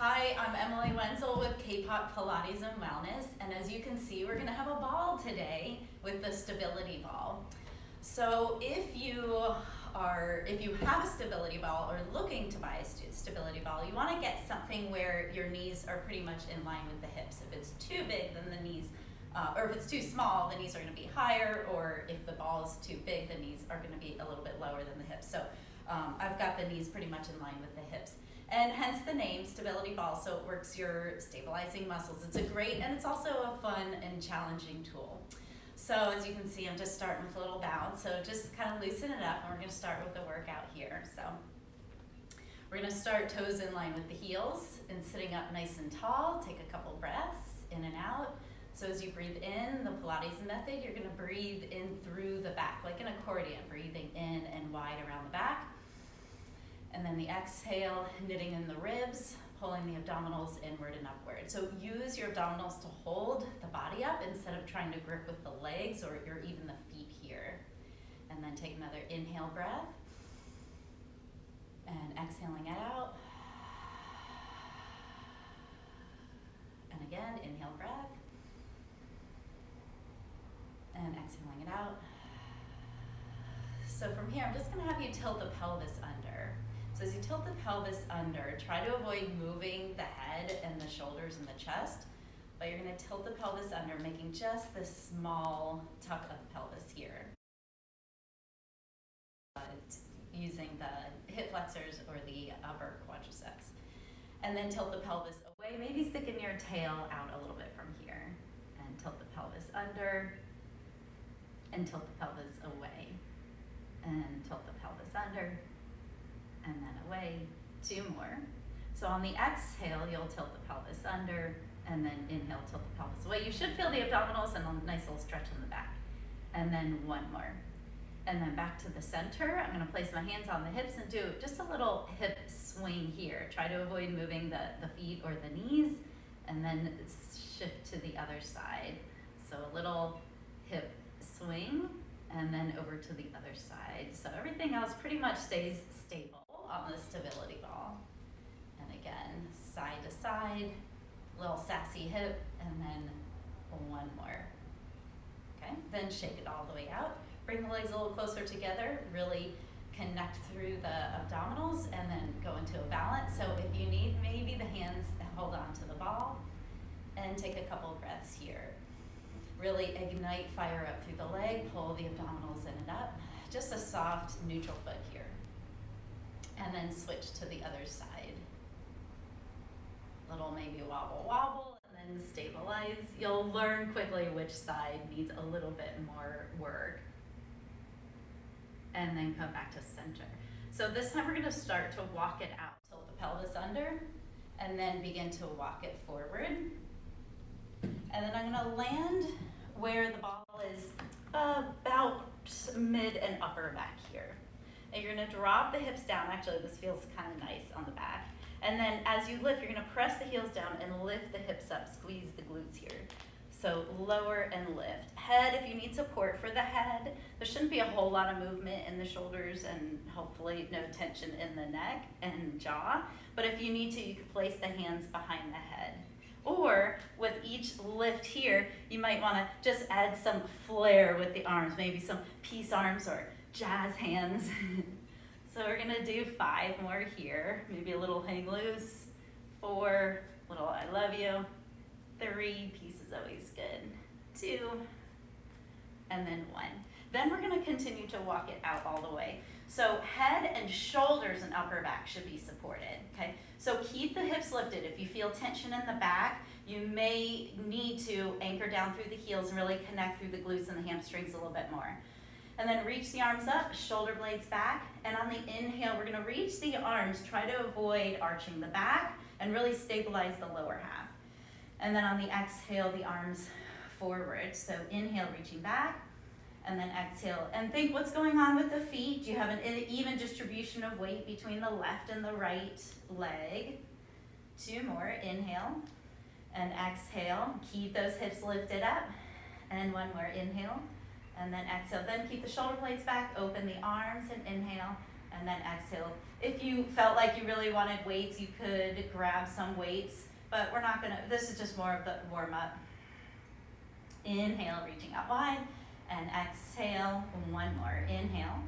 Hi, I'm Emily Wenzel with K-Pop Pilates and Wellness, and as you can see, we're going to have a ball today with the stability ball. So if you have a stability ball or looking to buy a stability ball, you want to get something where your knees are pretty much in line with the hips. If it's too big, then the knees, or if it's too small, the knees are going to be higher, or if the ball is too big, the knees are going to be a little bit lower than the hips. So I've got the knees pretty much in line with the hips. And hence the name stability ball, so it works your stabilizing muscles. It's a great, and it's also a fun and challenging tool. So as you can see, I'm just starting with a little bounce, so just kind of loosen it up, and we're going to start with the workout here. So we're going to start toes in line with the heels and sitting up nice and tall. Take a couple breaths in and out. So as you breathe in, the Pilates method, you're going to breathe in through the back, like an accordion, breathing in and wide around the back. And then the exhale, knitting in the ribs, pulling the abdominals inward and upward. So use your abdominals to hold the body up instead of trying to grip with the legs or even the feet here. And then take another inhale breath. And exhaling it out. And again, inhale breath. And exhaling it out. So from here, I'm just going to have you tilt the pelvis under. So as you tilt the pelvis under, try to avoid moving the head and the shoulders and the chest, but you're going to tilt the pelvis under, making just this small tuck of the pelvis here. Using the hip flexors or the upper quadriceps. And then tilt the pelvis away, maybe sticking your tail out a little bit from here. And tilt the pelvis under, and tilt the pelvis away. And tilt the pelvis under, and then away. 2 more. So on the exhale, you'll tilt the pelvis under, and then inhale, tilt the pelvis away. You should feel the abdominals and a nice little stretch in the back. And then 1 more. And then back to the center. I'm going to place my hands on the hips and do just a little hip swing here. Try to avoid moving the feet or the knees, and then shift to the other side. So a little hip swing, and then over to the other side. So everything else pretty much stays stable on the stability ball. And again, side to side, little sassy hip, and then 1 more. Okay, then shake it all the way out. Bring the legs a little closer together, really connect through the abdominals, and then go into a balance. So if you need, maybe the hands hold on to the ball, and take a couple of breaths here. Really ignite, fire up through the leg, pull the abdominals in and up. Just a soft neutral foot here. And then switch to the other side. Little maybe wobble, wobble, and then stabilize. You'll learn quickly which side needs a little bit more work. And then come back to center. So this time we're going to start to walk it out. Tilt the pelvis under, and then begin to walk it forward. And then I'm going to land where the ball is about mid and upper back here. And you're going to drop the hips down. Actually, this feels kind of nice on the back. And then as you lift, you're going to press the heels down and lift the hips up. Squeeze the glutes here. So lower and lift. Head, if you need support for the head, there shouldn't be a whole lot of movement in the shoulders and hopefully no tension in the neck and jaw. But if you need to, you can place the hands behind the head. Or with each lift here, you might want to just add some flair with the arms, maybe some peace arms or jazz hands. So we're going to do 5 more here. Maybe a little hang loose. 4, little I love you. 3, peace is always good. 2, and then 1. Then we're going to continue to walk it out all the way. So head and shoulders and upper back should be supported, okay? So keep the hips lifted. If you feel tension in the back, you may need to anchor down through the heels and really connect through the glutes and the hamstrings a little bit more. And then reach the arms up, shoulder blades back, and on the inhale, we're going to reach the arms, try to avoid arching the back, and really stabilize the lower half. And then on the exhale, the arms forward. So inhale, reaching back, and then exhale. And think what's going on with the feet. Do you have an even distribution of weight between the left and the right leg? 2 more, inhale, and exhale. Keep those hips lifted up, and 1 more, inhale, and then exhale. Then keep the shoulder blades back, open the arms, and inhale, and then exhale. If you felt like you really wanted weights, you could grab some weights, but we're not gonna, this is just more of the warm up. Inhale, reaching out wide, and exhale, one more. Inhale,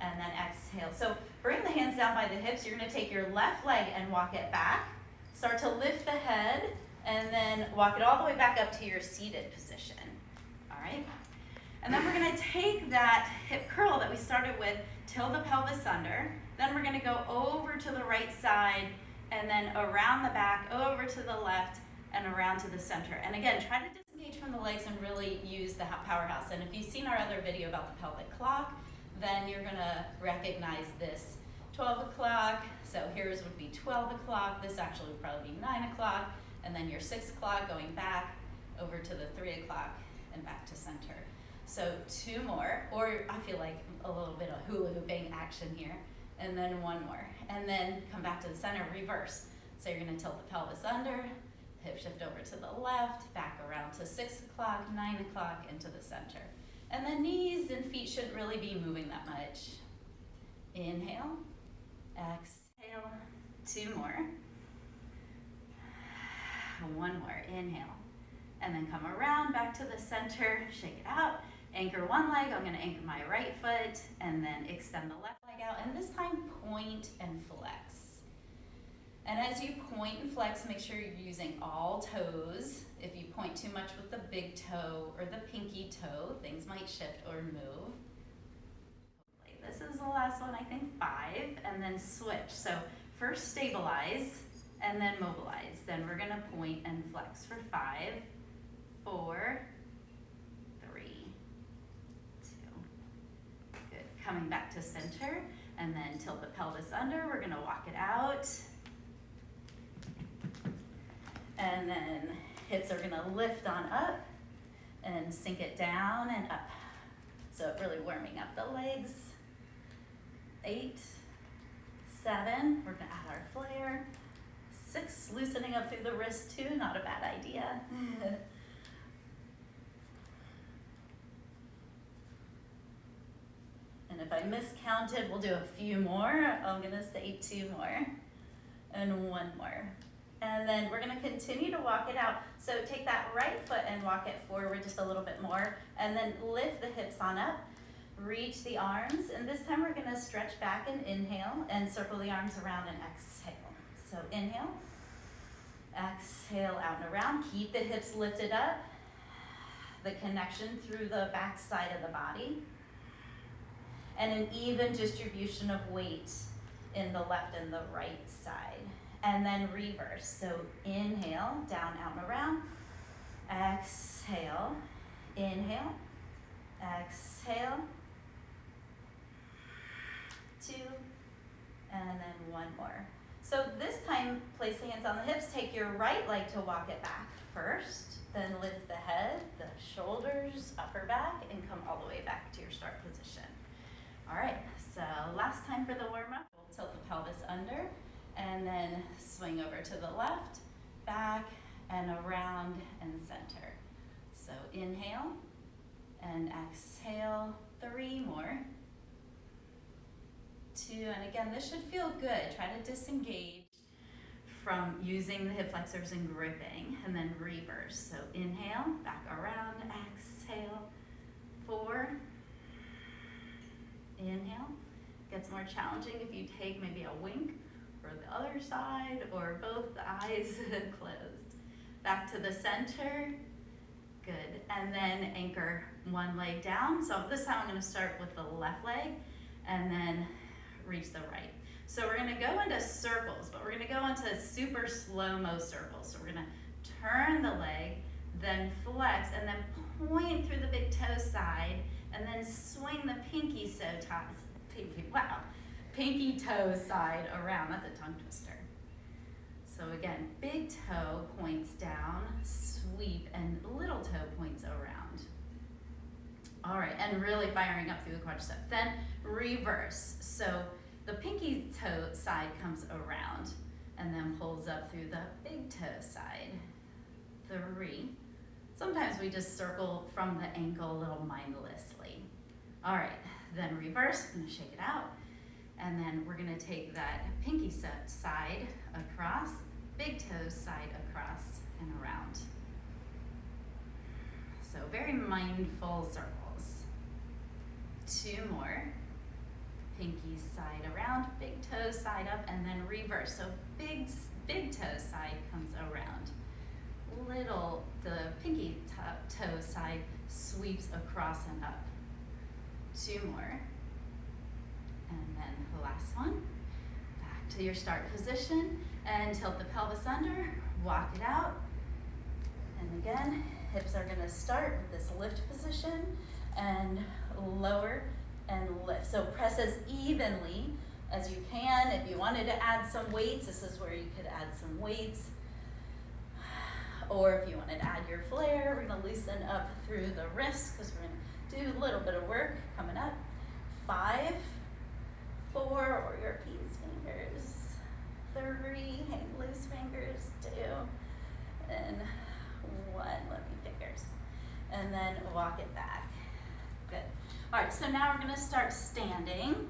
and then exhale. So bring the hands down by the hips. You're gonna take your left leg and walk it back. Start to lift the head, and then walk it all the way back up to your seated position. All right? And then we're gonna take that hip curl that we started with, tilt the pelvis under. Then we're gonna go over to the right side, and then around the back, over to the left, and around to the center. And again, try to disengage from the legs and really use the powerhouse. And if you've seen our other video about the pelvic clock, then you're gonna recognize this 12 o'clock. So here's would be 12 o'clock. This actually would probably be 9 o'clock. And then your 6 o'clock going back over to the 3 o'clock and back to center. So 2 more, or I feel like a little bit of hula hooping action here. And then 1 more. And then come back to the center, reverse. So you're gonna tilt the pelvis under, hip shift over to the left, back around to 6 o'clock, 9 o'clock, into the center. And then knees and feet shouldn't really be moving that much. Inhale, exhale, 2 more. 1 more, inhale. And then come around back to the center, shake it out. Anchor one leg, I'm gonna anchor my right foot, and then extend the left leg out, and this time point and flex. And as you point and flex, make sure you're using all toes. If you point too much with the big toe or the pinky toe, things might shift or move. This is the last one, I think 5, and then switch. So first stabilize, and then mobilize. Then we're gonna point and flex for 5, 4, 3, 2. Good, coming back to center, and then tilt the pelvis under. We're gonna walk it out. And then hips are gonna lift on up and sink it down and up. So really warming up the legs. 8, 7, we're gonna add our flare. 6, loosening up through the wrist too, not a bad idea. And if I miscounted, we'll do a few more. I'm gonna say 2 more and 1 more. And then we're gonna continue to walk it out. So take that right foot and walk it forward just a little bit more, and then lift the hips on up, reach the arms, and this time we're gonna stretch back and inhale, and circle the arms around and exhale. So inhale, exhale, out and around. Keep the hips lifted up, the connection through the back side of the body, and an even distribution of weight in the left and the right side. And then reverse. So inhale, down, out, and around. Exhale, inhale, exhale, 2, and then 1 more. So this time, place the hands on the hips. Take your right leg to walk it back first. Then lift the head, the shoulders, upper back, and come all the way back to your start position. All right, so last time for the warm-up. We'll tilt the pelvis under, and then swing over to the left, back, and around and center. So inhale and exhale, 3 more. 2, and again, this should feel good. Try to disengage from using the hip flexors and gripping, and then reverse. So inhale, back around, exhale, 4. Inhale. Gets more challenging if you take maybe a wink or the other side, or both the eyes closed. Back to the center. Good. And then anchor one leg down. So this time I'm going to start with the left leg and then reach the right. So we're going to go into circles, but we're going to go into super slow-mo circles. So we're going to turn the leg, then flex, and then point through the big toe side, and then swing the pinky toe side around. That's a tongue twister. So again, big toe points down, sweep, and little toe points around. All right, and really firing up through the quadricep. Then reverse. So the pinky toe side comes around and then pulls up through the big toe side. 3. Sometimes we just circle from the ankle a little mindlessly. All right, then reverse. I'm gonna shake it out. And then we're gonna take that pinky side across, big toes side across and around. So very mindful circles. 2 more. Pinky side around, big toe side up, and then reverse. So big toe side comes around. The pinky toe side sweeps across and up. 2 more. And then the last one. Back to your start position and tilt the pelvis under, walk it out. And again, hips are gonna start with this lift position and lower and lift. So press as evenly as you can. If you wanted to add some weights, this is where you could add some weights. Or if you wanted to add your flare, we're gonna loosen up through the wrists because we're gonna do a little bit of work coming up. 5, 4, or your peace fingers. 3, hang loose fingers. 2, and 1, let me fingers. And then walk it back. Good. All right, so now we're gonna start standing.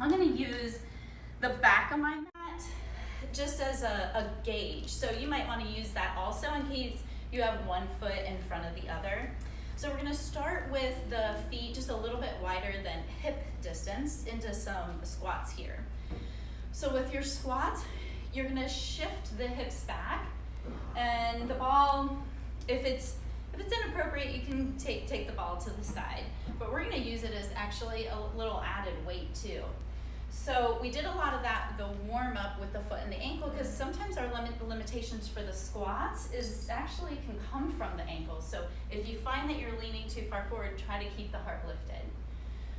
I'm gonna use the back of my mat just as a gauge. So you might wanna use that also in case you have one foot in front of the other. So we're gonna start with the feet just a little bit wider than hip distance into some squats here. So with your squat, you're gonna shift the hips back, and the ball, if it's inappropriate, you can take the ball to the side. But we're gonna use it as actually a little added weight too. So we did a lot of that, the warm up with the foot and the ankle, because sometimes our limitations for the squats is actually can come from the ankle. So if you find that you're leaning too far forward, try to keep the heart lifted.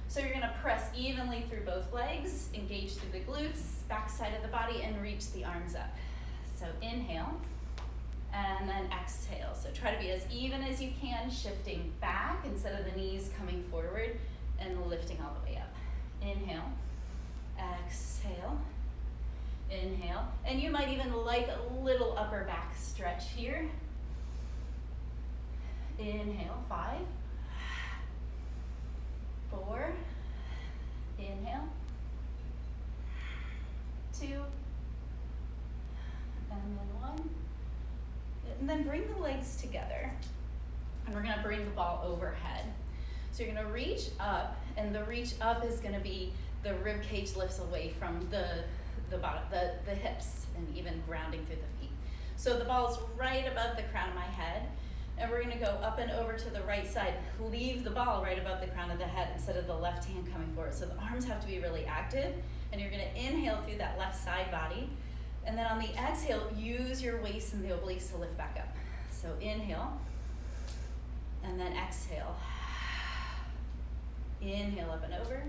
So you're gonna press evenly through both legs, engage through the glutes, back side of the body, and reach the arms up. So inhale, and then exhale. So try to be as even as you can, shifting back instead of the knees coming forward, and lifting all the way up. Inhale. Exhale, inhale, and you might even like a little upper back stretch here. Inhale, 5, 4, inhale, 2, and then 1. And then bring the legs together, and we're gonna bring the ball overhead. So you're gonna reach up, and the reach up is gonna be the rib cage lifts away from the bottom, the hips, and even grounding through the feet. So the ball's right above the crown of my head, and we're gonna go up and over to the right side. Leave the ball right above the crown of the head instead of the left hand coming forward. So the arms have to be really active, and you're gonna inhale through that left side body, and then on the exhale, use your waist and the obliques to lift back up. So inhale, and then exhale. Inhale up and over.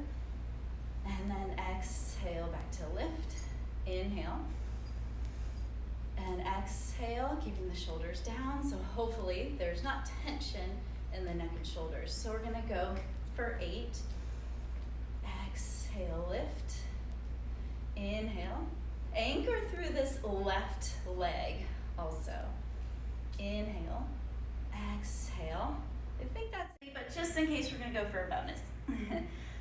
And then exhale back to lift. Inhale. And exhale, keeping the shoulders down. So hopefully there's not tension in the neck and shoulders. So we're gonna go for 8. Exhale, lift. Inhale. Anchor through this left leg also. Inhale. Exhale. I think that's it, but just in case we're gonna go for a bonus.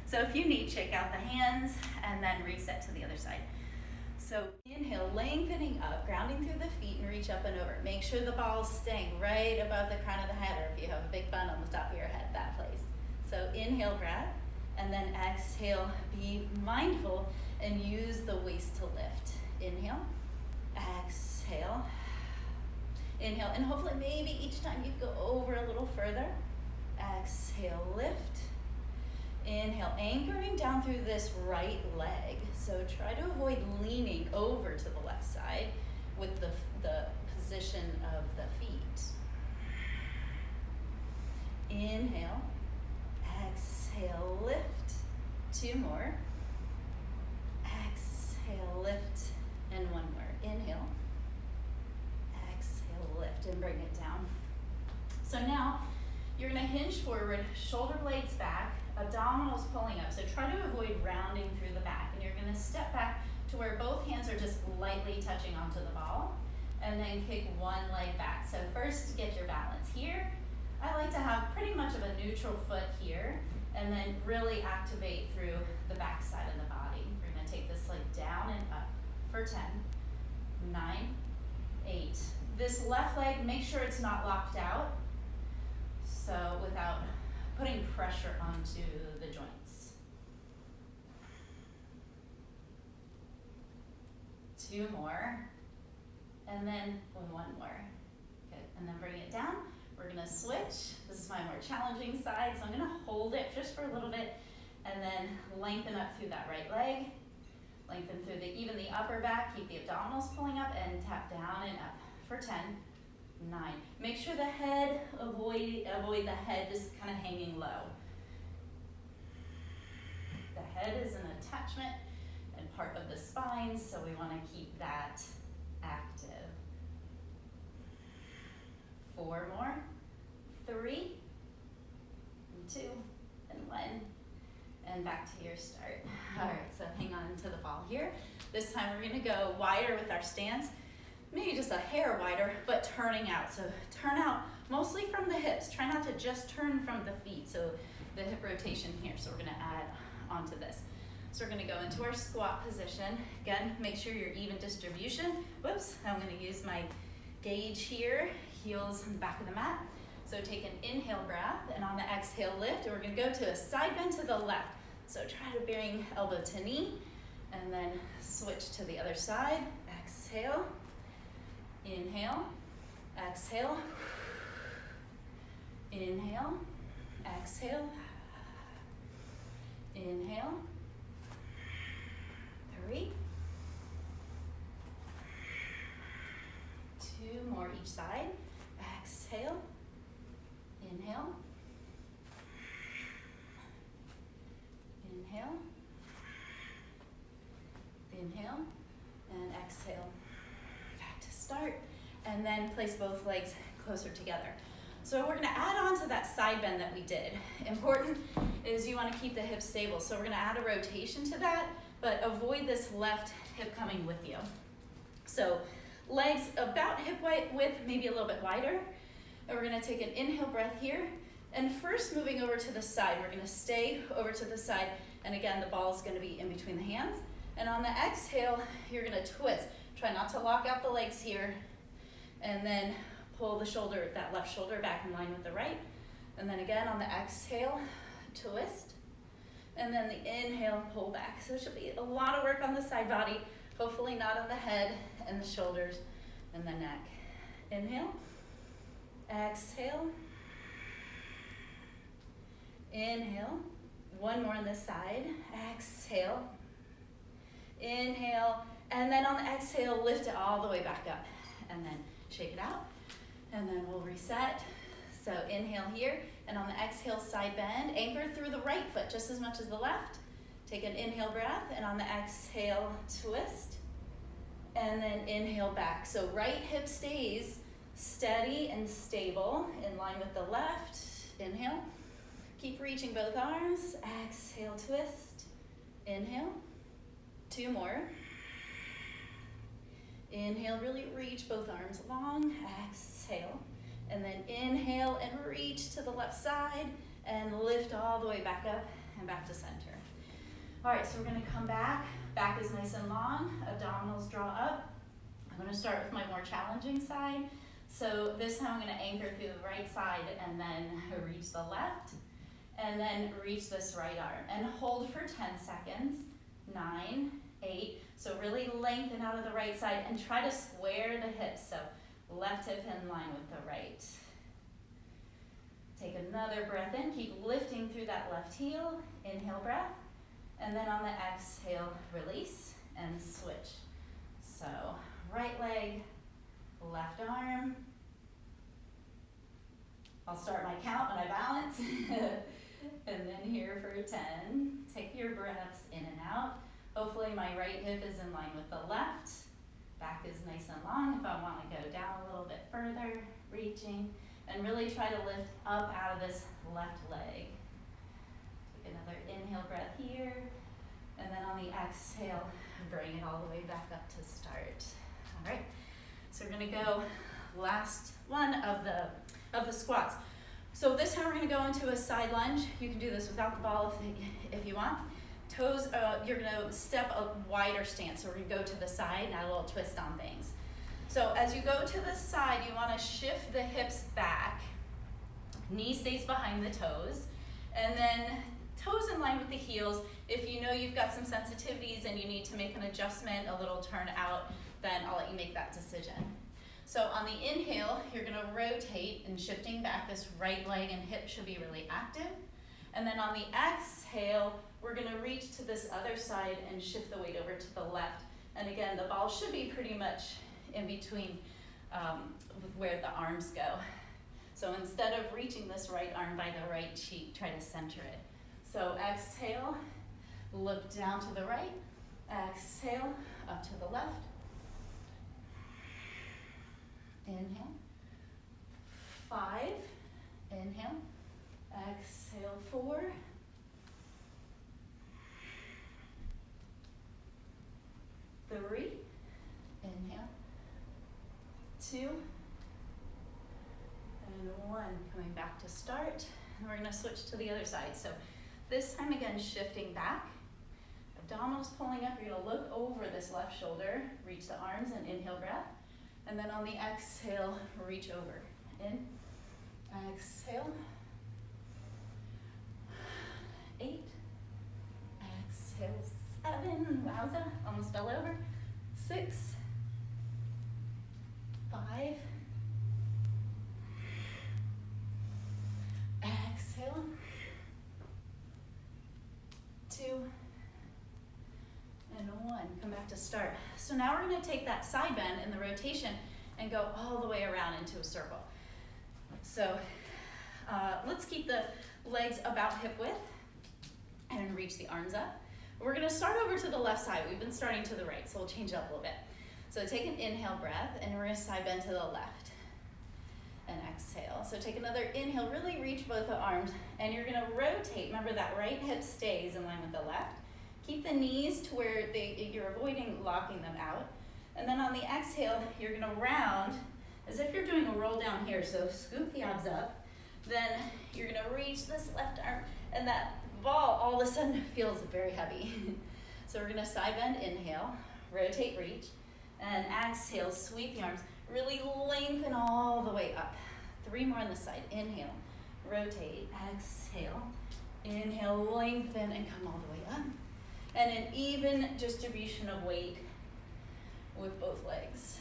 So if you need, shake out the hands and then reset to the other side. So inhale, lengthening up, grounding through the feet, and reach up and over. Make sure the ball's staying right above the crown of the head, or if you have a big bun on the top of your head, that place. So inhale, grab, and then exhale, be mindful and use the waist to lift. Inhale, exhale, inhale, and hopefully maybe each time you go over a little further. Exhale, lift. Inhale, anchoring down through this right leg. So try to avoid leaning over to the left side with the position of the feet. Inhale, exhale, lift. 2 more. Exhale, lift, and 1 more. Inhale, exhale, lift, and bring it down. So now you're gonna hinge forward, shoulder blades back, abdominals pulling up. So try to avoid rounding through the back, and you're gonna step back to where both hands are just lightly touching onto the ball, and then kick one leg back. So first get your balance here, I like to have pretty much of a neutral foot here and then really activate through the back side of the body. We're gonna take this leg down and up for 10, 9, 8. This left leg, make sure it's not locked out, so without putting pressure onto the joints. 2 more, and then 1 more. Good, and then bring it down. We're gonna switch. This is my more challenging side, so I'm gonna hold it just for a little bit and then lengthen up through that right leg. Lengthen through even the upper back, keep the abdominals pulling up and tap down and up for 10, 9. Make sure the head, avoid the head just kind of hanging low. The head is an attachment and part of the spine, so we want to keep that active. 4 more, 3, 2, and 1. And back to your start. All right, so hang on to the ball here. This time we're gonna go wider with our stance, maybe just a hair wider, but turning out. So turn out mostly from the hips. Try not to just turn from the feet, so the hip rotation here. So we're gonna add onto this. So we're gonna go into our squat position. Again, make sure you're even distribution. Whoops, I'm gonna use my gauge here, heels in the back of the mat. So take an inhale breath, and on the exhale lift, and we're gonna go to a side bend to the left. So try to bring elbow to knee, and then switch to the other side. Exhale, inhale, exhale, inhale, exhale, inhale, 3, 2 more each side. Exhale, inhale, inhale, inhale, and exhale. Back to start, and then place both legs closer together. So we're gonna add on to that side bend that we did. Important is you wanna keep the hips stable. So we're gonna add a rotation to that, but avoid this left hip coming with you. So legs about hip width, maybe a little bit wider. And we're gonna take an inhale breath here. And first moving over to the side, we're gonna stay over to the side. And again, the ball is gonna be in between the hands. And on the exhale, you're gonna twist. Try not to lock out the legs here. And then pull the shoulder, that left shoulder back in line with the right. And then again, on the exhale, twist. And then the inhale, pull back. So it should be a lot of work on the side body, hopefully not on the head and the shoulders and the neck. Inhale, exhale, inhale. 1 more on this side, exhale, inhale, and then on the exhale, lift it all the way back up, and then shake it out, and then we'll reset. So inhale here, and on the exhale, side bend, anchor through the right foot just as much as the left. Take an inhale breath, and on the exhale, twist, and then inhale back. So right hip stays steady and stable in line with the left. Inhale. Keep reaching both arms. Exhale, twist. Inhale. 2 more. Inhale, really reach both arms long. Exhale. And then inhale and reach to the left side and lift all the way back up and back to center. All right, so we're gonna come back. Back is nice and long. Abdominals draw up. I'm gonna start with my more challenging side. So this time I'm gonna anchor through the right side and then reach the left. And then reach this right arm and hold for 10 seconds, 9, 8. So really lengthen out of the right side and try to square the hips. So left hip in line with the right. Take another breath in, keep lifting through that left heel. Inhale breath, and then on the exhale, release and switch. So right leg, left arm. I'll start my count when I balance. And then here for 10, take your breaths in and out. Hopefully my right hip is in line with the left. Back is nice and long. If I want to go down a little bit further, reaching, and really try to lift up out of this left leg. Take another inhale breath here, and then on the exhale, bring it all the way back up to start. All right, so we're gonna go last one of the squats. So this time we're gonna go into a side lunge. You can do this without the ball if you want. Toes, you're gonna step a wider stance. So we're gonna go to the side, add a little twist on things. So as you go to the side, you wanna shift the hips back. Knee stays behind the toes. And then toes in line with the heels. If you know you've got some sensitivities and you need to make an adjustment, a little turn out, then I'll let you make that decision. So on the inhale, you're gonna rotate and shifting back. This right leg and hip should be really active. And then on the exhale, we're gonna reach to this other side and shift the weight over to the left. And again, the ball should be pretty much in between with where the arms go. So instead of reaching this right arm by the right cheek, try to center it. So exhale, look down to the right. Exhale, up to the left. Inhale. 5, inhale. Exhale, 4. 3, inhale. 2, and 1. Coming back to start. And we're gonna switch to the other side. So this time again, shifting back. Abdominals pulling up. You're gonna look over this left shoulder, reach the arms and inhale breath. And then on the exhale, reach over. In, exhale. 8, exhale. 7, wowza, almost fell over. 6, 5, exhale. 2, and 1. Come back to start. So now we're going to take that side bend in the rotation and go all the way around into a circle. So let's keep the legs about hip width and reach the arms up. We're going to start over to the left side. We've been starting to the right, so we'll change it up a little bit. So take an inhale breath, and we're going to side bend to the left. And exhale. So take another inhale, really reach both the arms, and you're going to rotate. Remember that right hip stays in line with the left. Keep the knees to where you're avoiding locking them out. And then on the exhale, you're going to round as if you're doing a roll down here. So scoop the abs up. Then you're going to reach this left arm, and that ball all of a sudden feels very heavy. So we're going to side bend, inhale, rotate, reach, and exhale, sweep the arms. Really lengthen all the way up. 3 more on the side. Inhale, rotate, exhale. Inhale, lengthen, and come all the way up. And an even distribution of weight with both legs.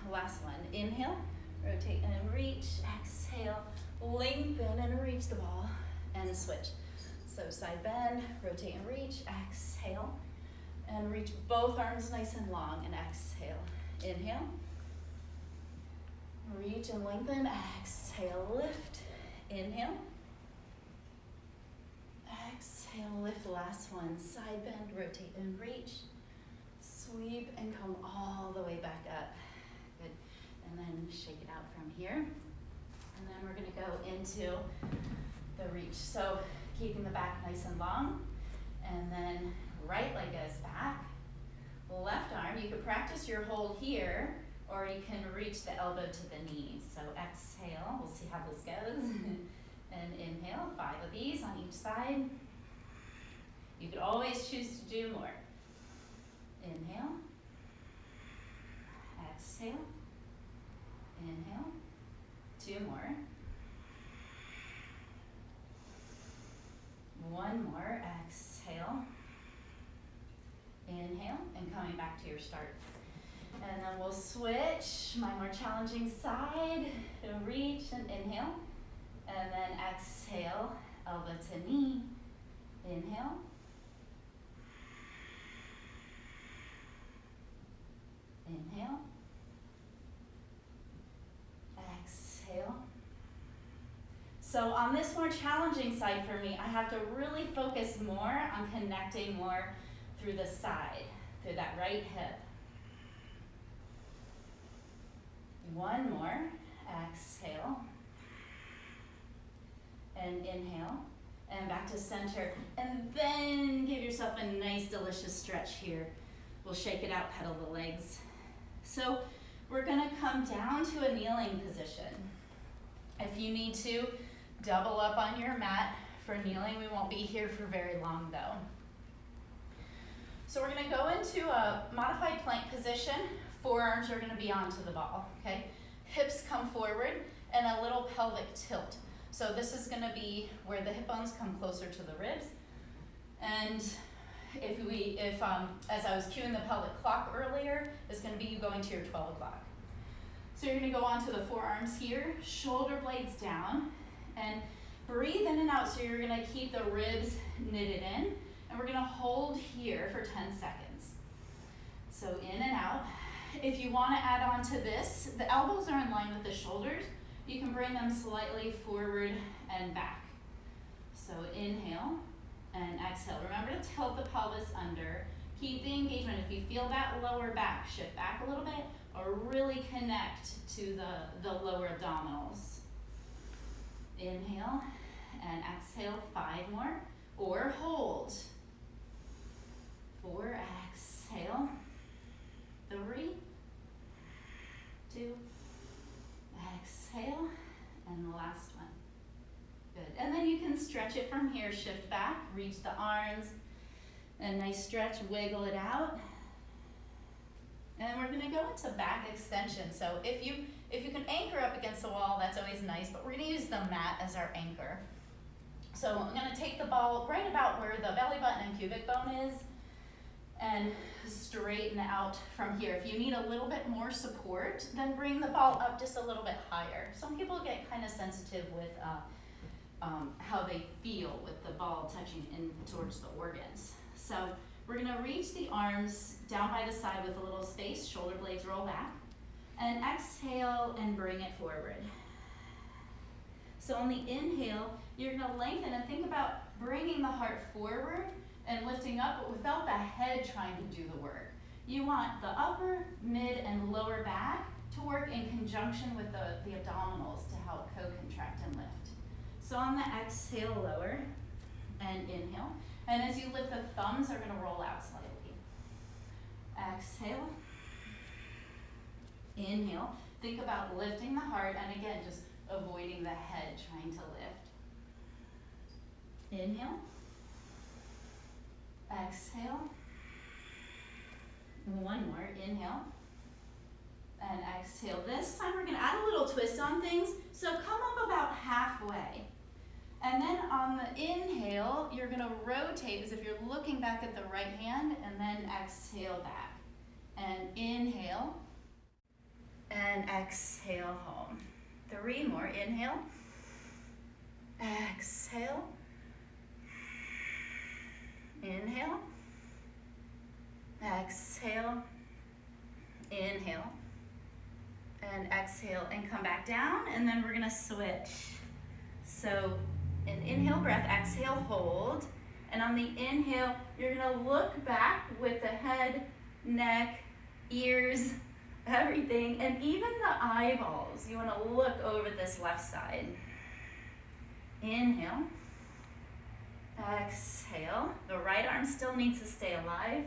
Last one. Inhale, rotate and reach. Exhale, lengthen and reach the ball. And switch. So side bend, rotate and reach. Exhale, and reach both arms nice and long. And exhale. Inhale. Reach and lengthen, exhale, lift, inhale. Exhale, lift, last one, side bend, rotate and reach. Sweep and come all the way back up. Good, and then shake it out from here. And then we're gonna go into the reach. So keeping the back nice and long. And then right leg goes back. Left arm, you could practice your hold here, or you can reach the elbow to the knee. So exhale, we'll see how this goes. And inhale, 5 of these on each side. You could always choose to do more. Inhale, exhale, inhale, 2 more. 1 more, exhale, inhale, and coming back to your start. And then we'll switch, my more challenging side, reach and inhale. And then exhale, elbow to knee, inhale. Inhale. Exhale. So on this more challenging side for me, I have to really focus more on connecting more through the side, through that right hip. 1 more, exhale, and inhale, and back to center, and then give yourself a nice, delicious stretch here. We'll shake it out, pedal the legs. So we're gonna come down to a kneeling position. If you need to, Double up on your mat for kneeling. We won't be here for very long though. So we're gonna go into a modified plank position. Forearms are gonna be onto the ball, okay? Hips come forward and a little pelvic tilt. So this is gonna be where the hip bones come closer to the ribs. And as I was cueing the pelvic clock earlier, it's gonna be you going to your 12 o'clock. So you're gonna go onto the forearms here, shoulder blades down, and breathe in and out, so you're gonna keep the ribs knitted in, and we're gonna hold here for 10 seconds. So in and out. If you wanna add on to this, the elbows are in line with the shoulders. You can bring them slightly forward and back. So inhale and exhale. Remember to tilt the pelvis under. Keep the engagement. If you feel that lower back, shift back a little bit, or really connect to the lower abdominals. Inhale and exhale, 5 more, or hold. 4, exhale. 3, 2, exhale, and the last one. Good. And then you can stretch it from here, shift back, reach the arms, and nice stretch, wiggle it out. And we're gonna go into back extension. So if you can anchor up against the wall, that's always nice, but we're gonna use the mat as our anchor. So I'm gonna take the ball right about where the belly button and pubic bone is, and straighten out from here. If you need a little bit more support, then bring the ball up just a little bit higher. Some people get kind of sensitive with how they feel with the ball touching in towards the organs. So we're gonna reach the arms down by the side with a little space, shoulder blades roll back, and exhale and bring it forward. So on the inhale, you're gonna lengthen and think about bringing the heart forward and lifting up, but without the head trying to do the work. You want the upper, mid, and lower back to work in conjunction with the abdominals to help co-contract and lift. So on the exhale, lower, and inhale. And as you lift, the thumbs are gonna roll out slightly. Exhale. Inhale. Think about lifting the heart, and again, just avoiding the head trying to lift. Inhale. Exhale. One more, inhale. And exhale. This time we're gonna add a little twist on things. So come up about halfway. And then on the inhale, you're gonna rotate as if you're looking back at the right hand, and then exhale back. And inhale. And exhale home. 3 more, inhale. Exhale. Inhale, exhale, inhale, and exhale, and come back down, and then we're gonna switch. So an inhale breath, exhale, hold, and on the inhale, you're gonna look back with the head, neck, ears, everything, and even the eyeballs. You wanna look over this left side. Inhale. Exhale. The right arm still needs to stay alive.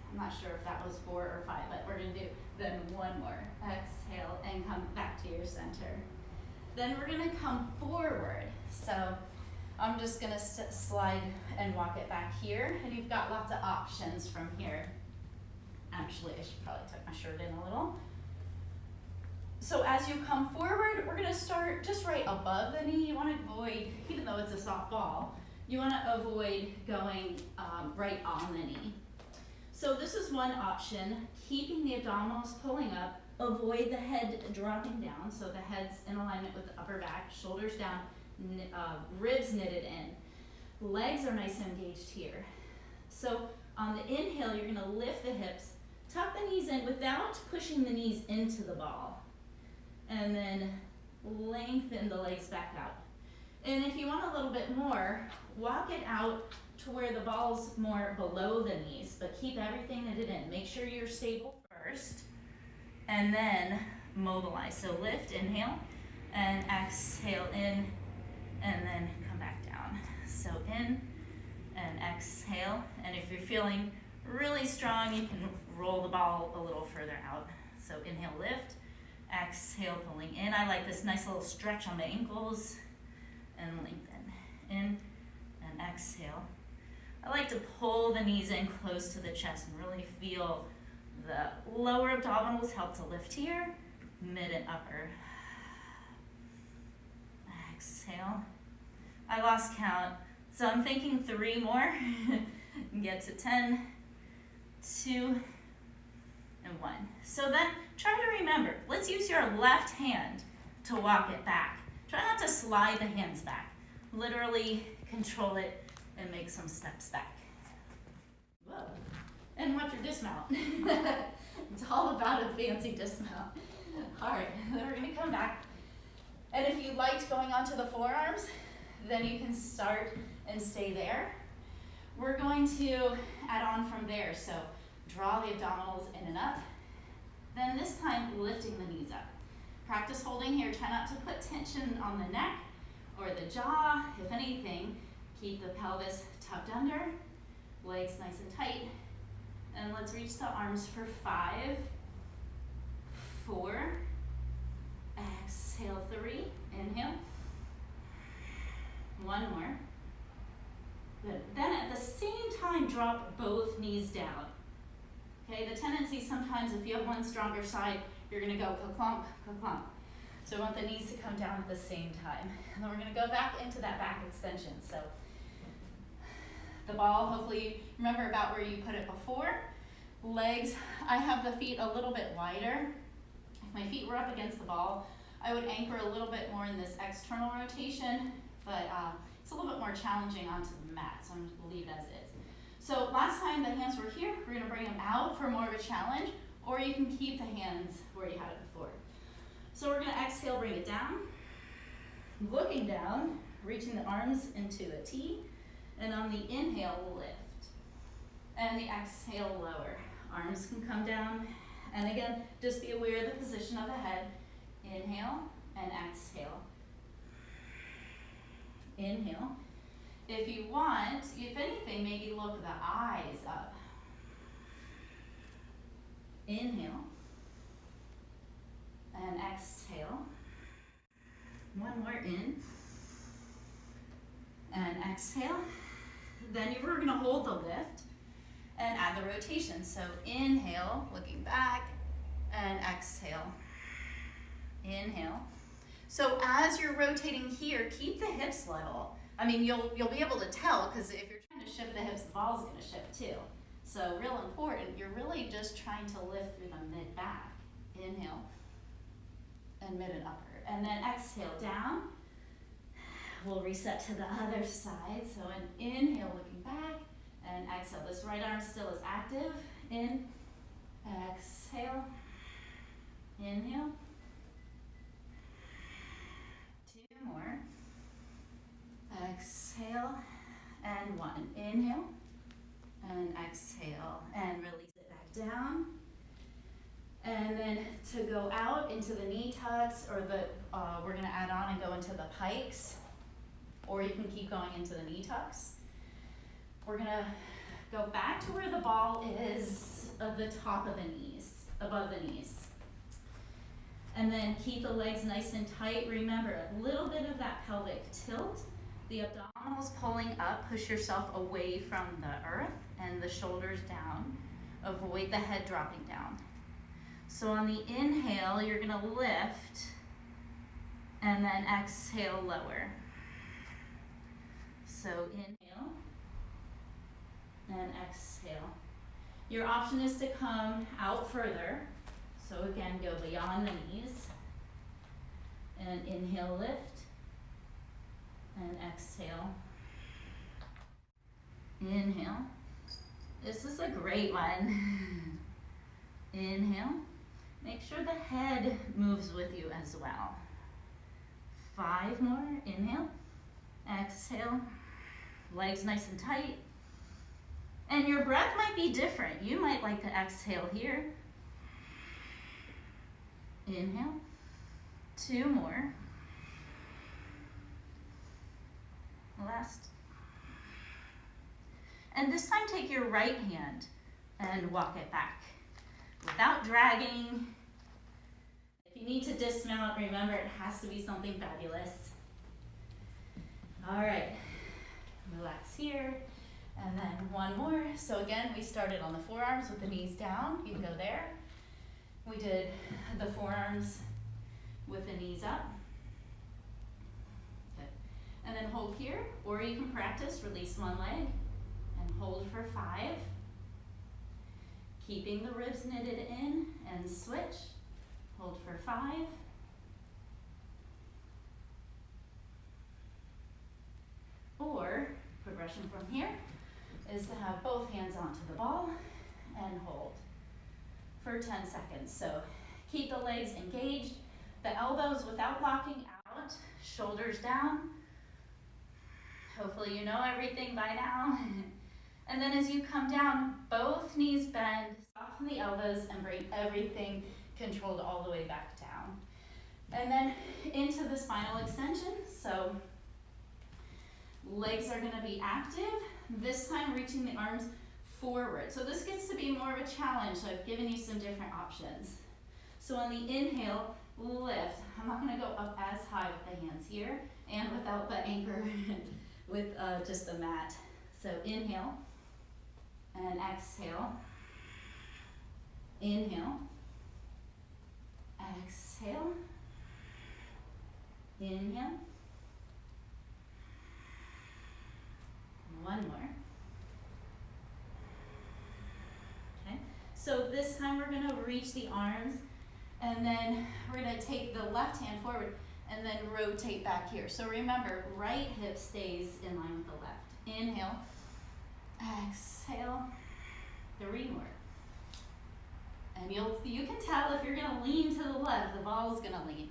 I'm not sure if that was 4 or 5, but we're gonna do then 1 more. Exhale and come back to your center. Then we're gonna come forward. So I'm just gonna slide and walk it back here, and you've got lots of options from here. Actually, I should probably tuck my shirt in a little. So as you come forward, we're gonna start just right above the knee. You wanna avoid, even though it's a soft ball, you wanna avoid going right on the knee. So this is one option, keeping the abdominals pulling up, avoid the head dropping down, so the head's in alignment with the upper back, shoulders down, ribs knitted in. Legs are nice and engaged here. So on the inhale, you're gonna lift the hips, tuck the knees in without pushing the knees into the ball. And then lengthen the legs back out. And if you want a little bit more, walk it out to where the ball's more below the knees, but keep everything knitted in. Make sure you're stable first, and then mobilize. So lift, inhale, and exhale in, and then come back down. So in, and exhale. And if you're feeling really strong, you can roll the ball a little further out. So inhale, lift, Exhale, pulling in. I like this nice little stretch on the ankles and lengthen. In and exhale. I like to pull the knees in close to the chest and really feel the lower abdominals help to lift here, mid and upper. Exhale. I lost count, so I'm thinking 3 more. Get to 10, 2, and 1. So then try to remember, let's use your left hand to walk it back. Try not to slide the hands back. Literally control it and make some steps back. Whoa. And watch your dismount. It's all about a fancy dismount. All right, then we're gonna come back. And if you liked going onto the forearms, then you can start and stay there. We're going to add on from there. So draw the abdominals in and up. Then this time, lifting the knees up. Practice holding here. Try not to put tension on the neck or the jaw. If anything, keep the pelvis tucked under, legs nice and tight. And let's reach the arms for 5, 4, exhale 3, inhale. 1 more. Good. Then at the same time, drop both knees down. Okay, the tendency sometimes if you have one stronger side, you're gonna go ka-clump, ka-clump. So we want the knees to come down at the same time. And then we're gonna go back into that back extension. So the ball, hopefully remember about where you put it before. Legs, I have the feet a little bit wider. If my feet were up against the ball, I would anchor a little bit more in this external rotation, but it's a little bit more challenging onto the mat, so I'm gonna leave it as is. So last time the hands were here, we're gonna bring them out for more of a challenge, or you can keep the hands where you had it before. So we're gonna exhale, bring it down. Looking down, reaching the arms into a T, and on the inhale, lift. And the exhale, lower. Arms can come down, and again, just be aware of the position of the head. Inhale and exhale. Inhale. If you want, if anything, maybe look the eyes up. Inhale and exhale. 1 more in and exhale. Then we're going to hold the lift and add the rotation. So inhale, looking back, and exhale. Inhale. So as you're rotating here, keep the hips level. I mean, you'll be able to tell, because if you're trying to shift the hips, the ball's going to shift too. So real important, you're really just trying to lift through the mid-back. Inhale and mid and upper. And then exhale down. We'll reset to the other side. So an inhale, looking back, and exhale. This right arm still is active. In, exhale, inhale. 2 more. Exhale, and 1. Inhale, and exhale, and release it back down. And then to go out into the knee tucks, or we're gonna add on and go into the pikes, or you can keep going into the knee tucks. We're gonna go back to where the ball is at the top of the knees, above the knees. And then keep the legs nice and tight. Remember, a little bit of that pelvic tilt. The abdominals pulling up, push yourself away from the earth, and the shoulders down. Avoid the head dropping down. So on the inhale, you're gonna lift, and then exhale, lower. So inhale, and exhale. Your option is to come out further. So again, go beyond the knees, and inhale, lift, and exhale. Inhale. This is a great one. Inhale. Make sure the head moves with you as well. 5 more. Inhale. Exhale. Legs nice and tight. And your breath might be different. You might like to exhale here. Inhale. 2 more. Last. And this time take your right hand and walk it back without dragging. If you need to dismount, remember it has to be something fabulous. All right, relax here. And then one more. So again, we started on the forearms with the knees down. You can go there. We did the forearms with the knees up. Okay. And then hold here, or you can practice, release one leg and hold for 5. Keeping the ribs knitted in and switch. Hold for 5. Or progression from here is to have both hands onto the ball and hold for 10 seconds. So keep the legs engaged, the elbows without locking out, shoulders down. Hopefully you know everything by now. And then as you come down, both knees bend, soften the elbows, and bring everything controlled all the way back down. And then into the spinal extension. So legs are going to be active, this time reaching the arms forward. So this gets to be more of a challenge. So I've given you some different options. So on the inhale, lift. I'm not going to go up as high with the hands here and without the anchor with just the mat. So inhale and exhale. Inhale. Exhale. Inhale. One more. Okay, so this time we're going to reach the arms, and then we're going to take the left hand forward and then rotate back here. So remember, right hip stays in line with the left. Inhale, exhale, 3 more. And you can tell if you're going to lean to the left, the ball is going to lean.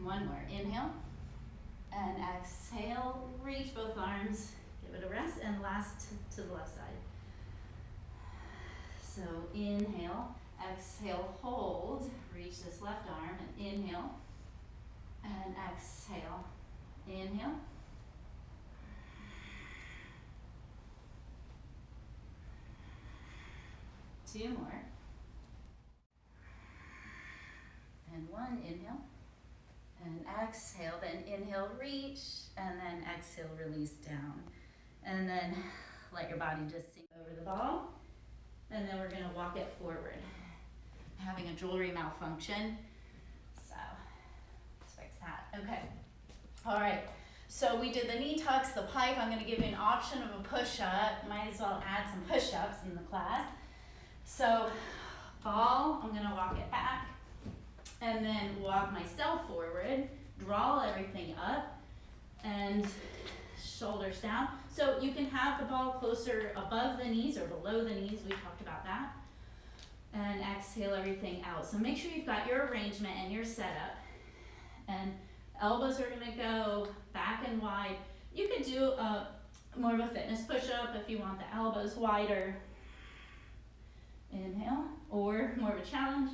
1 more. Inhale. And exhale, reach both arms, give it a rest, and last to the left side. So inhale, exhale, hold, reach this left arm, and inhale, and exhale. Inhale. Two more. And 1, inhale. And exhale, then inhale, reach, and then exhale, release down. And then let your body just sink over the ball. And then we're going to walk it forward. I'm having a jewelry malfunction, so let's fix that. Okay. All right. So we did the knee tucks, the pike. I'm going to give you an option of a push-up. Might as well add some push-ups in the class. So ball, I'm going to walk it back. And then walk myself forward, draw everything up, and shoulders down. So you can have the ball closer above the knees or below the knees. We talked about that. And exhale everything out. So make sure you've got your arrangement and your setup. And elbows are going to go back and wide. You could do more of a fitness push-up if you want the elbows wider. Inhale, or more of a challenge,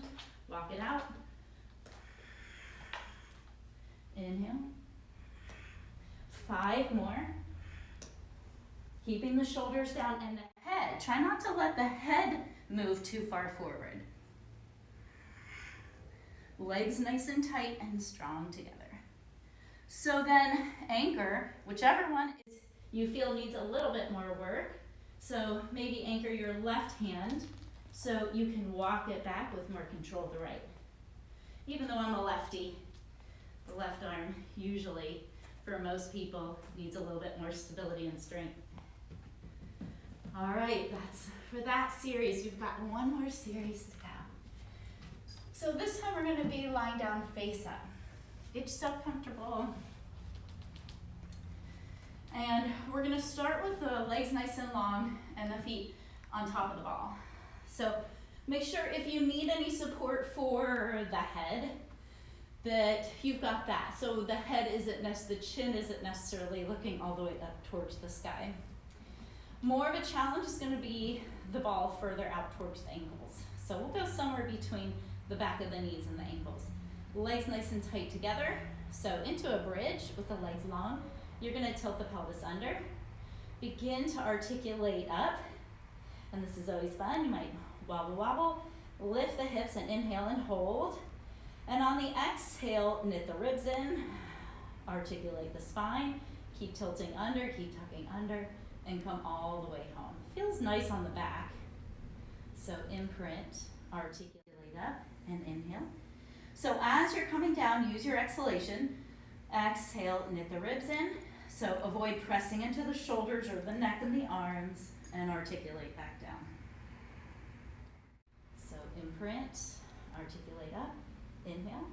walk it out. Inhale. 5 more. Keeping the shoulders down and the head. Try not to let the head move too far forward. Legs nice and tight and strong together. So then anchor, whichever one is you feel needs a little bit more work. So maybe anchor your left hand so you can walk it back with more control of the right. Even though I'm a lefty, the left arm usually, for most people, needs a little bit more stability and strength. All right, that's for that series. We've got one more series to go. So this time we're going to be lying down face up. Get yourself comfortable. And we're going to start with the legs nice and long and the feet on top of the ball. So make sure if you need any support for the head, that you've got that. So the head isn't the chin isn't necessarily looking all the way up towards the sky. More of a challenge is going to be the ball further out towards the ankles. So we'll go somewhere between the back of the knees and the ankles. Legs nice and tight together. So into a bridge with the legs long. You're going to tilt the pelvis under. Begin to articulate up. And this is always fun. You might wobble, wobble. Lift the hips and inhale and hold. And on the exhale, knit the ribs in, articulate the spine, keep tilting under, keep tucking under, and come all the way home. Feels nice on the back. So imprint, articulate up, and inhale. So as you're coming down, use your exhalation. Exhale, knit the ribs in. So avoid pressing into the shoulders or the neck and the arms, and articulate back down. So imprint, articulate up, inhale,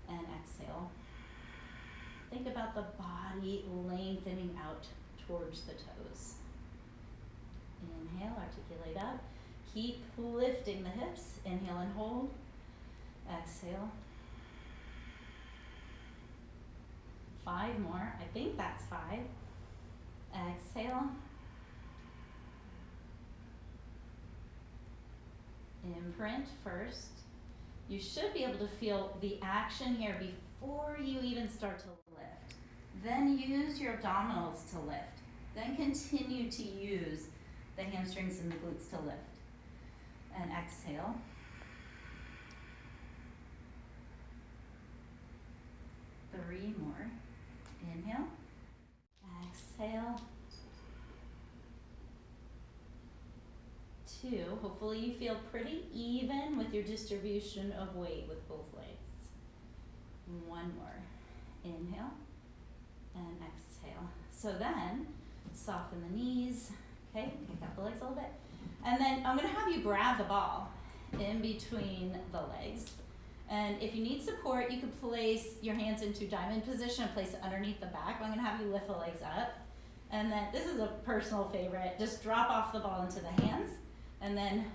and exhale. Think about the body lengthening out towards the toes. Inhale, articulate up. Keep lifting the hips. Inhale and hold. Exhale. 5 more. I think that's 5. Exhale. Imprint first. You should be able to feel the action here before you even start to lift. Then use your abdominals to lift. Then continue to use the hamstrings and the glutes to lift. And exhale. Three more. Inhale. Exhale. 2. Hopefully you feel pretty even with your distribution of weight with both legs. 1 more. Inhale and exhale. So then, soften the knees. Okay, kick out the legs a little bit. And then I'm going to have you grab the ball in between the legs. And if you need support, you can place your hands into diamond position and place it underneath the back. I'm going to have you lift the legs up. And then, this is a personal favorite, just drop off the ball into the hands and then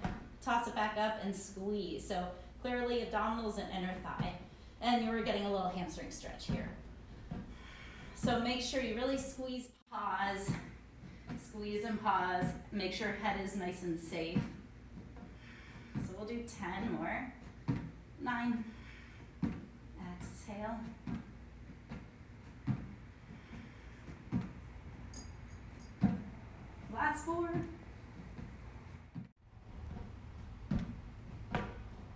toss it back up and squeeze. So clearly abdominals and inner thigh. And you're getting a little hamstring stretch here. So make sure you really squeeze, pause, squeeze and pause. Make sure head is nice and safe. So we'll do 10 more. 9. Exhale. Last 4.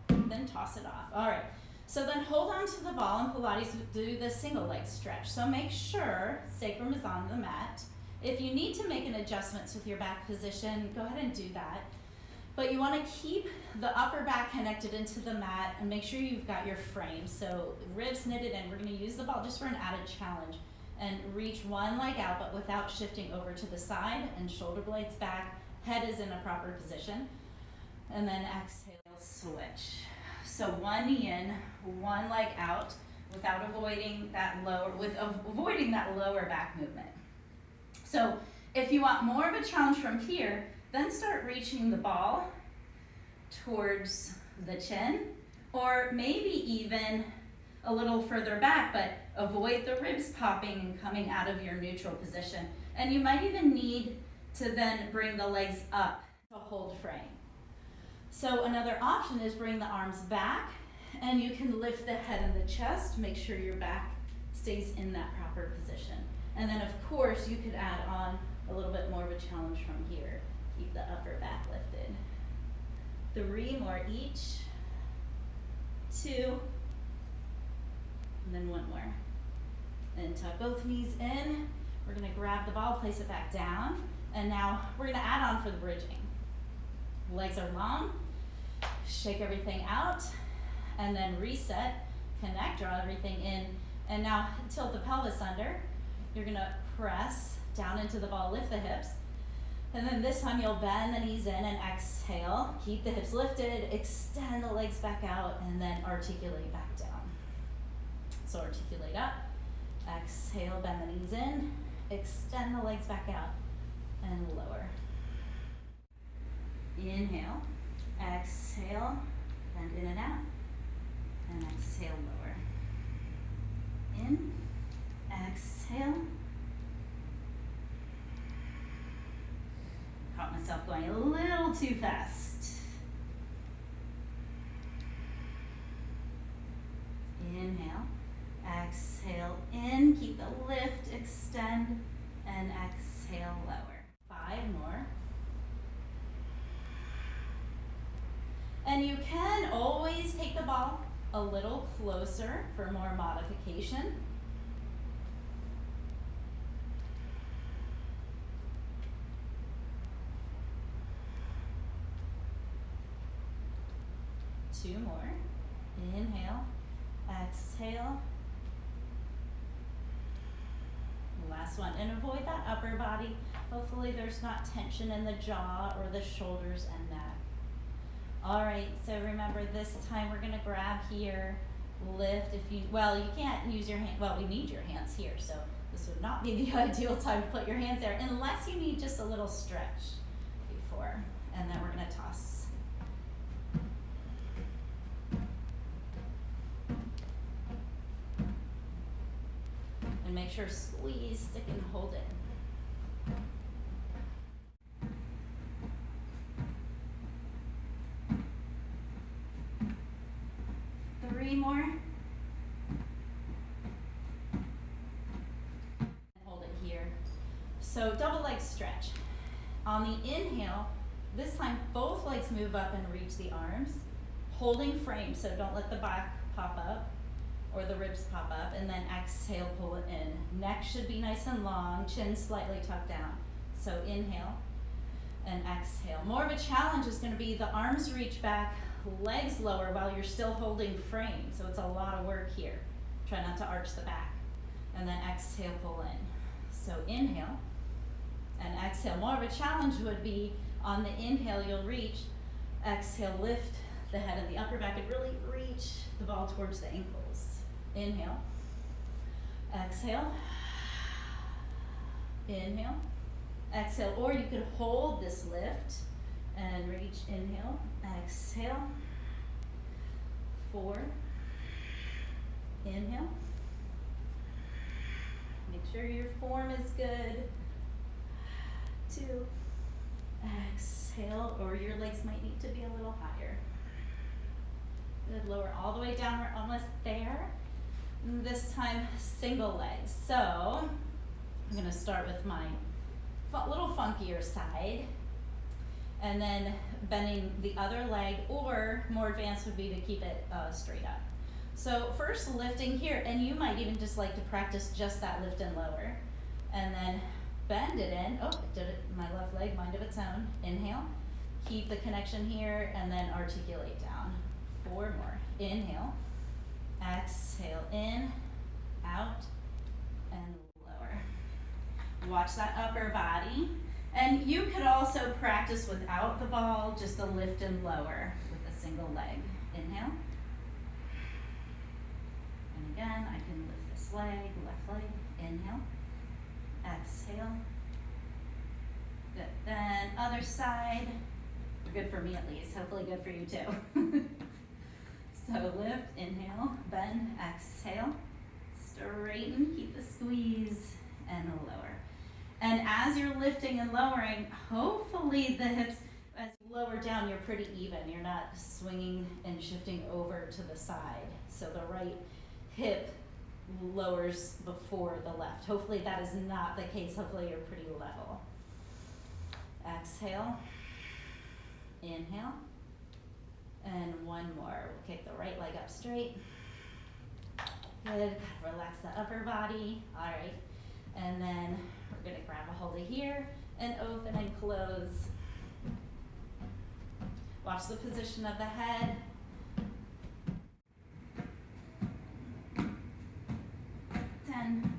Then toss it off. All right. So then hold on to the ball in Pilates, do the single leg stretch. So make sure sacrum is on the mat. If you need to make an adjustment with your back position, go ahead and do that. But you want to keep the upper back connected into the mat and make sure you've got your frame. So ribs knitted in. We're going to use the ball just for an added challenge. And reach one leg out, but without shifting over to the side, and shoulder blades back. Head is in a proper position. And then exhale, switch. So one knee in, one leg out, without avoiding that lower back movement. So if you want more of a challenge from here, then start reaching the ball towards the chin, or maybe even a little further back, but avoid the ribs popping and coming out of your neutral position. And you might even need to then bring the legs up to hold frame. So another option is bring the arms back, and you can lift the head and the chest. Make sure your back stays in that proper position. And then of course you could add on a little bit more of a challenge from here. Keep the upper back lifted. 3 more each. 2. And then 1 more. And tuck both knees in. We're going to grab the ball, place it back down. And now we're going to add on for the bridging. Legs are long. Shake everything out. And then reset. Connect, draw everything in. And now tilt the pelvis under. You're going to press down into the ball, lift the hips. And then this time you'll bend the knees in and exhale. Keep the hips lifted, extend the legs back out, and then articulate back down. So articulate up, exhale, bend the knees in, extend the legs back out, and lower. Inhale, exhale, bend in and out, and exhale, lower. In, exhale. Caught myself going a little too fast. Inhale, exhale in, keep the lift, extend, and exhale, lower. 5 more. And you can always take the ball a little closer for more modification. Two more. Inhale, exhale. Last one, and avoid that upper body. Hopefully there's not tension in the jaw or the shoulders and neck. All right, so remember this time we're gonna grab here, lift if you, well, you can't use your hand, well, we need your hands here, so this would not be the ideal time to put your hands there unless you need just a little stretch before, and then we're gonna toss. And make sure squeeze, stick and hold it. Three more. Hold it here. So double leg stretch. On the inhale, this time both legs move up and reach the arms, holding frame, so don't let the back pop up or the ribs pop up, and then exhale, pull it in. Neck should be nice and long, chin slightly tucked down. So inhale and exhale. More of a challenge is gonna be the arms reach back, legs lower while you're still holding frame. So it's a lot of work here. Try not to arch the back. And then exhale, pull in. So inhale and exhale. More of a challenge would be on the inhale, you'll reach, exhale, lift the head and the upper back and really reach the ball towards the ankles. Inhale, exhale, inhale, exhale, or you could hold this lift and reach, inhale, exhale, 4, inhale, make sure your form is good, 2, exhale, or your legs might need to be a little higher. Good, lower all the way down, we're almost there. This time, single legs. So, I'm gonna start with my little funkier side, and then bending the other leg, or more advanced would be to keep it straight up. So first lifting here, and you might even just like to practice just that lift and lower, and then bend it in. Oh, it did it, my left leg, mind of its own. Inhale, keep the connection here, and then articulate down. 4 more. Inhale, exhale, in, out, and lower. Watch that upper body. And you could also practice without the ball, just a lift and lower with a single leg. Inhale. And again, I can lift this leg, left leg. Inhale. Exhale. Good. Then other side. Good for me at least. Hopefully good for you too. So lift, inhale, bend, exhale. Straighten, keep the squeeze, and lower. And as you're lifting and lowering, hopefully the hips, as you lower down, you're pretty even. You're not swinging and shifting over to the side. So the right hip lowers before the left. Hopefully that is not the case. Hopefully you're pretty level. Exhale, inhale, and one more. We'll kick the right leg up straight. Good, relax the upper body. All right, and then we're gonna grab a hold of here and open and close. Watch the position of the head. 10.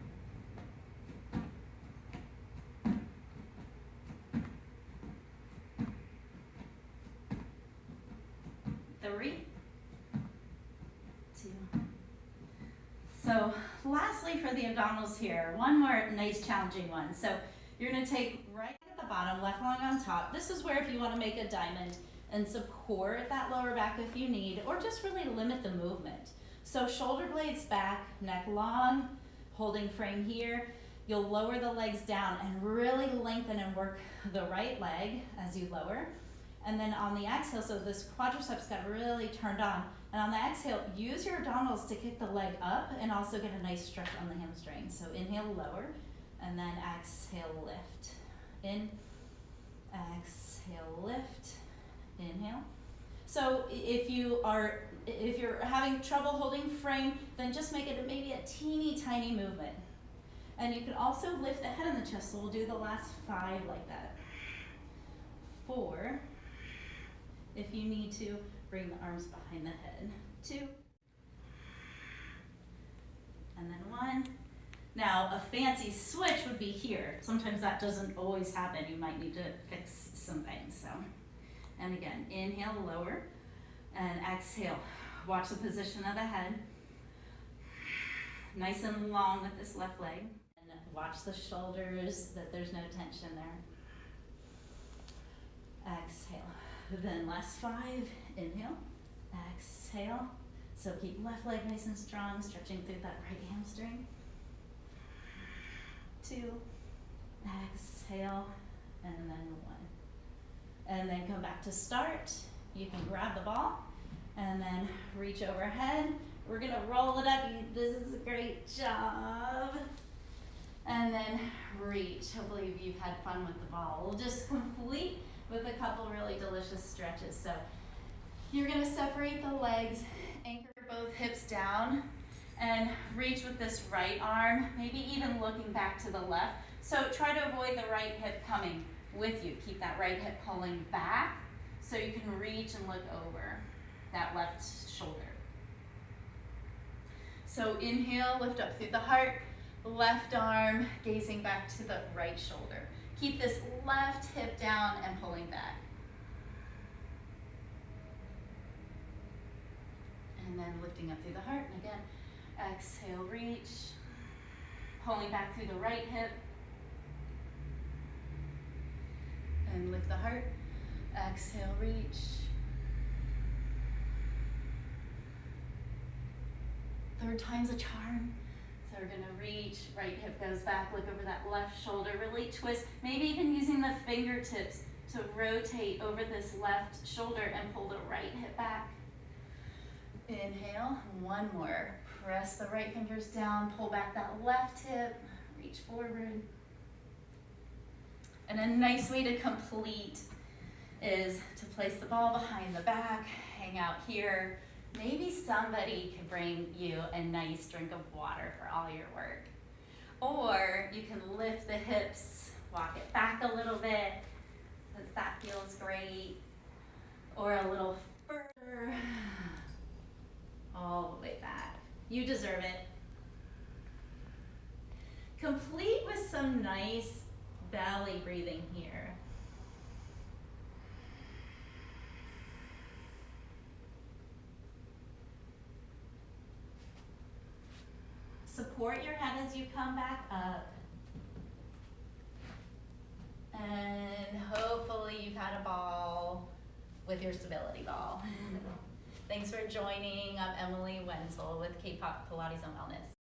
3. 2. So lastly for the abdominals here, one more nice challenging one. So you're gonna take right at the bottom, left lung on top. This is where if you wanna make a diamond and support that lower back if you need, or just really limit the movement. So shoulder blades back, neck long, holding frame here. You'll lower the legs down and really lengthen and work the right leg as you lower. And then on the exhale, so this quadriceps got really turned on. And on the exhale, use your abdominals to kick the leg up and also get a nice stretch on the hamstring. So inhale, lower, and then exhale, lift. In, exhale, lift, inhale. So if you are if you're having trouble holding frame, then just make it maybe a teeny tiny movement. And you can also lift the head and the chest, so we'll do the last 5 like that. 4, if you need to, bring the arms behind the head. 2, and then 1. Now, a fancy switch would be here. Sometimes that doesn't always happen. You might need to fix some things, so. And again, inhale, lower, and exhale. Watch the position of the head. Nice and long with this left leg. And watch the shoulders, that there's no tension there. Exhale. Then last 5, inhale, exhale. So keep left leg nice and strong, stretching through that right hamstring. 2, exhale, and then 1. And then come back to start. You can grab the ball and then reach overhead. We're gonna roll it up. This is a great job. And then reach. Hopefully you've had fun with the ball. We'll just complete with a couple really delicious stretches. So you're gonna separate the legs, anchor both hips down, and reach with this right arm, maybe even looking back to the left. So try to avoid the right hip coming with you. Keep that right hip pulling back so you can reach and look over that left shoulder. So inhale, lift up through the heart, left arm gazing back to the right shoulder. Keep this left hip down and pulling back. And then lifting up through the heart, and again, exhale, reach, pulling back through the right hip, and lift the heart, exhale, reach. 3rd time's a charm. So we're gonna reach, right hip goes back, look over that left shoulder, really twist, maybe even using the fingertips to rotate over this left shoulder and pull the right hip back. Inhale, 1 more. Press the right fingers down, pull back that left hip, reach forward. And a nice way to complete is to place the ball behind the back, hang out here. Maybe somebody could bring you a nice drink of water for all your work. Or you can lift the hips, walk it back a little bit, because that feels great. Or a little further, all the way back. You deserve it. Complete with some nice belly breathing here. Support your head as you come back up. And hopefully you've had a ball with your stability ball. Thanks for joining. I'm Emily Wenzel with K-Pop Pilates and Wellness.